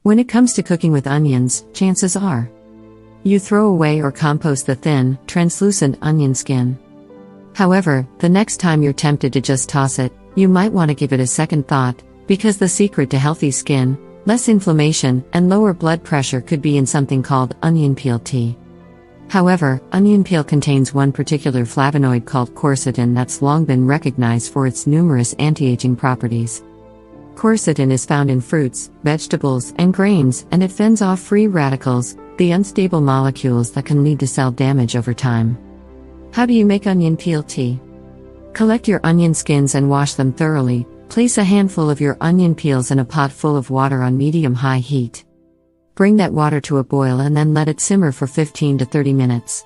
When it comes to cooking with onions, chances are you throw away or compost the thin, translucent onion skin. However, the next time you're tempted to just toss it, you might want to give it a second thought, because the secret to healthy skin, less inflammation, and lower blood pressure could be in something called onion peel tea. However, onion peel contains one particular flavonoid called quercetin that's long been recognized for its numerous anti-aging properties. Quercetin is found in fruits, vegetables, and grains, and it fends off free radicals, the unstable molecules that can lead to cell damage over time. How do you make onion peel tea? Collect your onion skins and wash them thoroughly. Place a handful of your onion peels in a pot full of water on medium-high heat. Bring that water to a boil and then let it simmer for 15 to 30 minutes.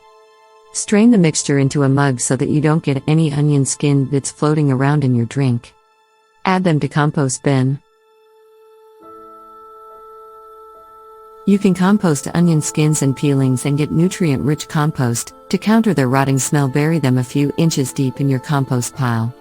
Strain the mixture into a mug so that you don't get any onion skin bits floating around in your drink. Add them to compost bin. You can compost onion skins and peelings and get nutrient-rich compost. To counter their rotting smell, bury them a few inches deep in your compost pile.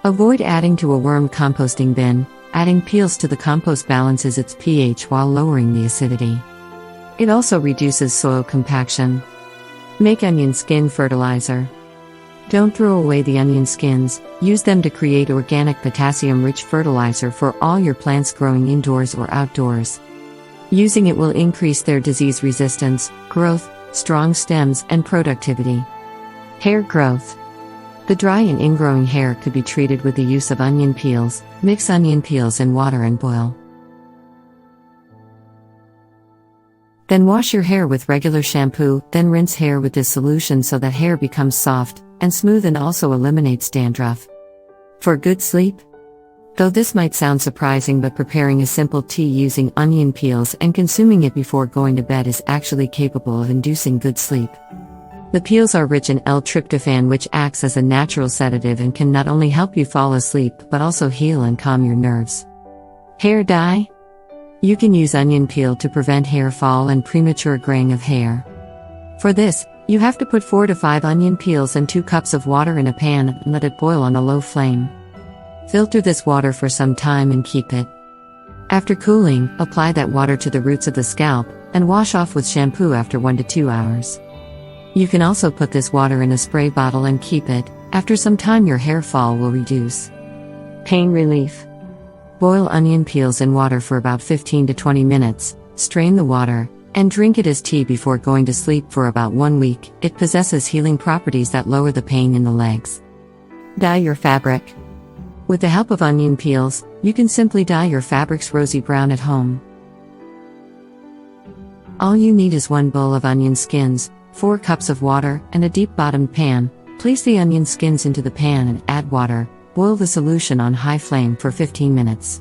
Avoid adding to a worm composting bin. Adding peels to the compost balances its pH while lowering the acidity. It also reduces soil compaction. Make onion skin fertilizer. Don't throw away the onion skins, use them to create organic potassium-rich fertilizer for all your plants growing indoors or outdoors. Using it will increase their disease resistance, growth, strong stems, and productivity. Hair growth. The dry and ingrowing hair could be treated with the use of onion peels. Mix onion peels in water and boil. Then wash your hair with regular shampoo, then rinse hair with this solution so that hair becomes soft and smooth and also eliminates dandruff. For good sleep? Though this might sound surprising, but preparing a simple tea using onion peels and consuming it before going to bed is actually capable of inducing good sleep. The peels are rich in L-tryptophan, which acts as a natural sedative and can not only help you fall asleep but also heal and calm your nerves. Hair dye? You can use onion peel to prevent hair fall and premature graying of hair. For this, you have to put 4 to 5 onion peels and 2 cups of water in a pan and let it boil on a low flame. Filter this water for some time and keep it. After cooling, apply that water to the roots of the scalp and wash off with shampoo after 1 to 2 hours. You can also put this water in a spray bottle and keep it. After some time your hair fall will reduce. Pain relief. Boil onion peels in water for about 15 to 20 minutes, strain the water, and drink it as tea before going to sleep for about 1 week. It possesses healing properties that lower the pain in the legs. Dye your fabric. With the help of onion peels, you can simply dye your fabrics rosy brown at home. All you need is 1 bowl of onion skins, 4 cups of water, and a deep-bottomed pan. Place the onion skins into the pan and add water. Boil the solution on high flame for 15 minutes.